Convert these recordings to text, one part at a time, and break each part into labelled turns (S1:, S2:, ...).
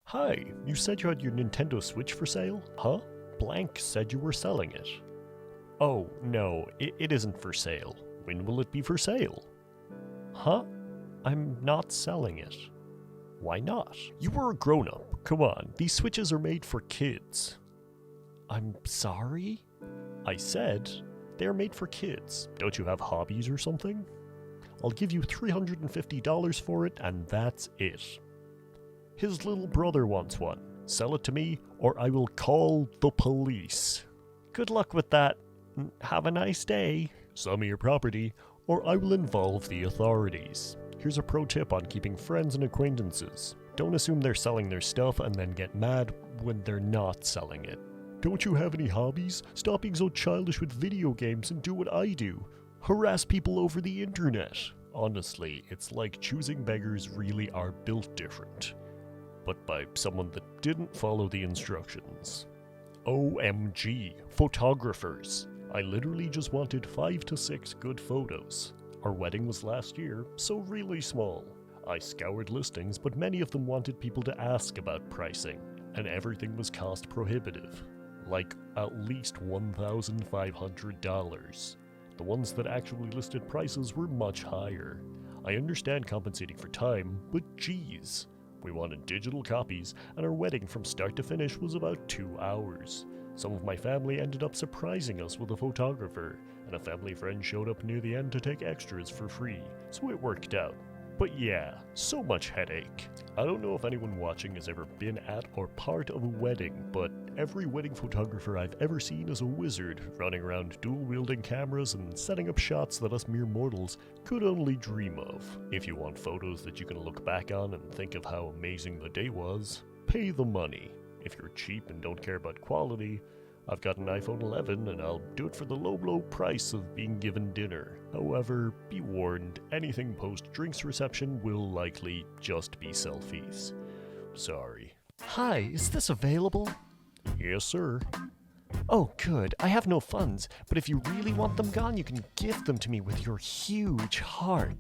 S1: Hi, you said you had your Nintendo Switch for sale? Huh? Blank said you were selling it. Oh, no, it isn't for sale. When will it be for sale? Huh? I'm not selling it. Why not? You were a grown-up. Come on, these Switches are made for kids. I'm sorry? I said they're made for kids. Don't you have hobbies or something? I'll give you $350 for it, and that's it. His little brother wants one. Sell it to me, or I will call the police. Good luck with that. Have a nice day. Sell me your property, or I will involve the authorities. Here's a pro tip on keeping friends and acquaintances. Don't assume they're selling their stuff and then get mad when they're not selling it. Don't you have any hobbies? Stop being so childish with video games and do what I do. Harass people over the internet. Honestly, it's like choosing beggars really are built different. But by someone that didn't follow the instructions. OMG, photographers. I literally just wanted 5 to 6 good photos. Our wedding was last year, so really small. I scoured listings, but many of them wanted people to ask about pricing, and everything was cost prohibitive. Like at least $1,500. The ones that actually listed prices were much higher. I understand compensating for time, but geez. We wanted digital copies, and our wedding from start to finish was about 2 hours. Some of my family ended up surprising us with a photographer, and a family friend showed up near the end to take extras for free, so it worked out. But yeah, so much headache. I don't know if anyone watching has ever been at or part of a wedding, but every wedding photographer I've ever seen is a wizard, running around dual-wielding cameras and setting up shots that us mere mortals could only dream of. If you want photos that you can look back on and think of how amazing the day was, pay the money. If you're cheap and don't care about quality, I've got an iPhone 11 and I'll do it for the low price of being given dinner. However, be warned, anything post-drinks reception will likely just be selfies. Sorry.
S2: Hi, is this available?
S1: Yes, sir.
S2: Oh, good. I have no funds, but if you really want them gone, you can gift them to me with your huge heart.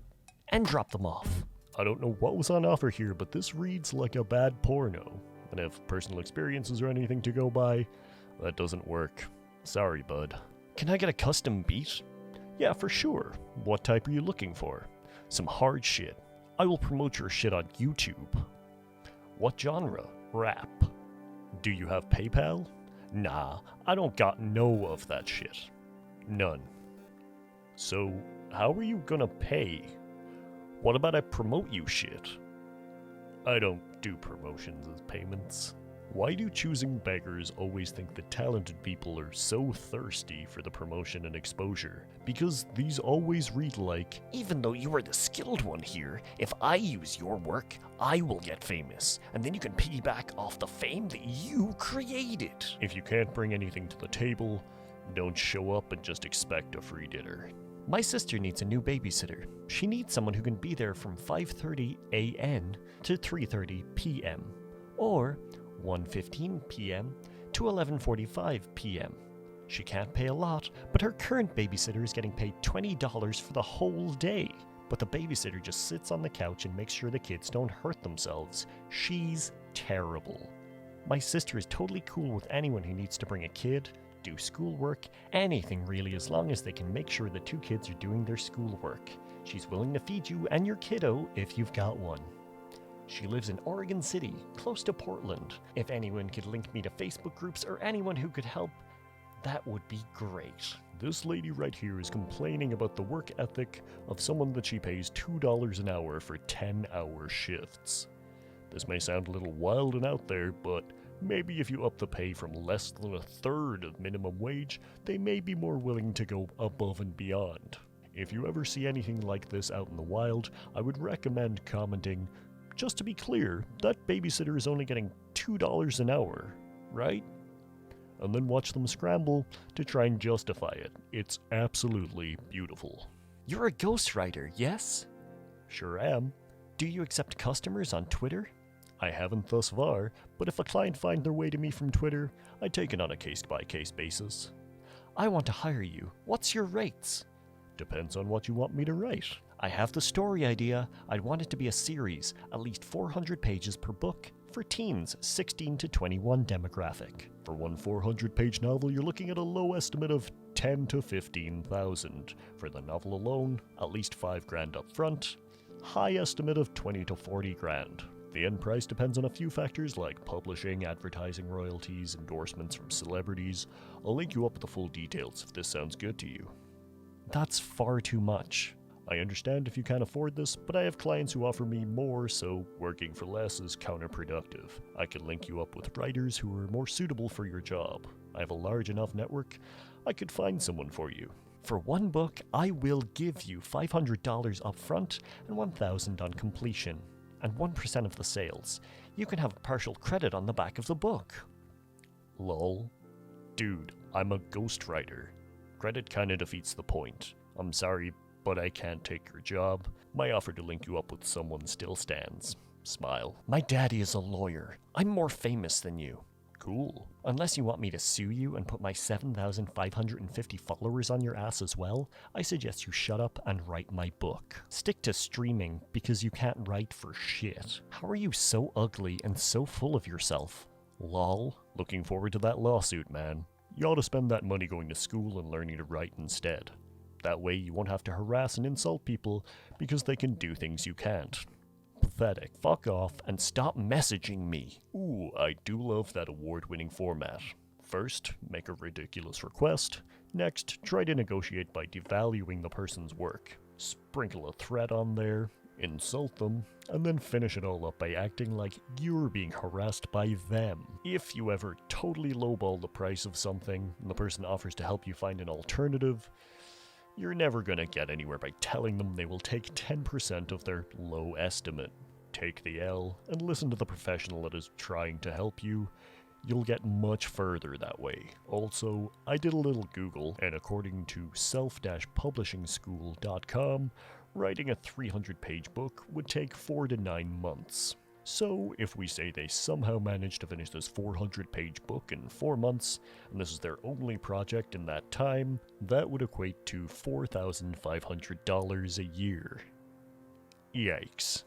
S2: And drop them off.
S1: I don't know what was on offer here, but this reads like a bad porno. And if personal experiences or anything to go by, that doesn't work. Sorry, bud.
S2: Can I get a custom beat?
S1: Yeah, for sure. What type are you looking for?
S2: Some hard shit. I will promote your shit on YouTube.
S1: What genre? Rap. Do you have PayPal? Nah, I don't got no of that shit. None. So, how are you gonna pay? What about I promote you shit? I don't do promotions as payments. Why do Choosing Beggars always think that talented people are so thirsty for the promotion and exposure? Because these always read like,
S2: even though you are the skilled one here, if I use your work, I will get famous, and then you can piggyback off the fame that you created.
S1: If you can't bring anything to the table, don't show up and just expect a free dinner.
S2: My sister needs a new babysitter. She needs someone who can be there from 5:30 a.m. to 3:30 p.m. or 1:15 p.m. to 11:45 p.m. She can't pay a lot, but her current babysitter is getting paid $20 for the whole day. But the babysitter just sits on the couch and makes sure the kids don't hurt themselves. She's terrible. My sister is totally cool with anyone who needs to bring a kid, do schoolwork, anything really, as long as they can make sure the 2 kids are doing their schoolwork. She's willing to feed you and your kiddo if you've got one. She lives in Oregon City, close to Portland. If anyone could link me to Facebook groups or anyone who could help, that would be great.
S1: This lady right here is complaining about the work ethic of someone that she pays $2 an hour for 10-hour shifts. This may sound a little wild and out there, but maybe if you up the pay from less than a third of minimum wage, they may be more willing to go above and beyond. If you ever see anything like this out in the wild, I would recommend commenting, just to be clear, that babysitter is only getting $2 an hour, right? And then watch them scramble to try and justify it. It's absolutely beautiful.
S2: You're a ghostwriter, yes?
S1: Sure am.
S2: Do you accept customers on Twitter?
S1: I haven't thus far, but if a client finds their way to me from Twitter, I take it on a case-by-case basis.
S2: I want to hire you. What's your rates?
S1: Depends on what you want me to write.
S2: I have the story idea. I'd want it to be a series, at least 400 pages per book, For teens, 16 to 21 demographic.
S1: For one 400-page novel, you're looking at a low estimate of 10 to 15,000. For the novel alone, at least 5 grand up front. High estimate of 20 to 40 grand. The end price depends on a few factors like publishing, advertising royalties, endorsements from celebrities. I'll link you up with the full details if this sounds good to you.
S2: That's far too much.
S1: I understand if you can't afford this, but I have clients who offer me more, so working for less is counterproductive. I can link you up with writers who are more suitable for your job. I have a large enough network, I could find someone for you.
S2: For one book, I will give you $500 up front and $1,000 on completion, and 1% of the sales. You can have a partial credit on the back of the book.
S1: Lol. Dude, I'm a ghostwriter. Credit kinda defeats the point. I'm sorry, but I can't take your job. My offer to link you up with someone still stands. Smile.
S2: My daddy is a lawyer. I'm more famous than you.
S1: Cool.
S2: Unless you want me to sue you and put my 7,550 followers on your ass as well, I suggest you shut up and write my book. Stick to streaming because you can't write for shit. How are you so ugly and so full of yourself? Lol.
S1: Looking forward to that lawsuit, man. You ought to spend that money going to school and learning to write instead. That way you won't have to harass and insult people because they can do things you can't. Pathetic.
S2: Fuck off and stop messaging me.
S1: Ooh, I do love that award-winning format. First, make a ridiculous request. Next, try to negotiate by devaluing the person's work. Sprinkle a threat on there, insult them, and then finish it all up by acting like you're being harassed by them. If you ever totally lowball the price of something and the person offers to help you find an alternative, you're never gonna get anywhere by telling them they will take 10% of their low estimate. Take the L and listen to the professional that is trying to help you. You'll get much further that way. Also, I did a little Google, and according to self-publishingschool.com, writing a 300-page book would take 4 to 9 months. So, if we say they somehow managed to finish this 400-page book in 4 months, and this is their only project in that time, that would equate to $4,500 a year. Yikes.